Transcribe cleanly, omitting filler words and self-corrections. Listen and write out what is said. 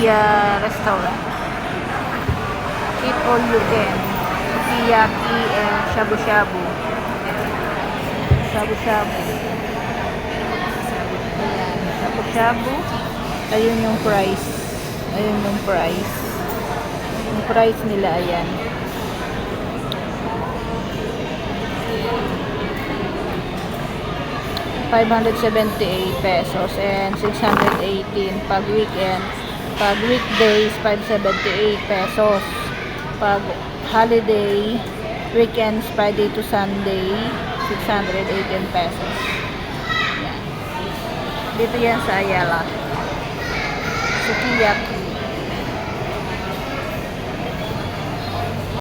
Sukiya restaurant. Eat all you can. Sukiyaki and shabu-shabu. Shabu-shabu. Ayan, shabu-shabu. Ayun yung price. Ayun yung price. Yung price nila, ayan. ₱578 and 618 pag weekend. Pag weekdays, ₱578. Pag holiday, weekends, Friday to Sunday, ₱618. Yan. Dito yan sa Ayala. Sukiyaki.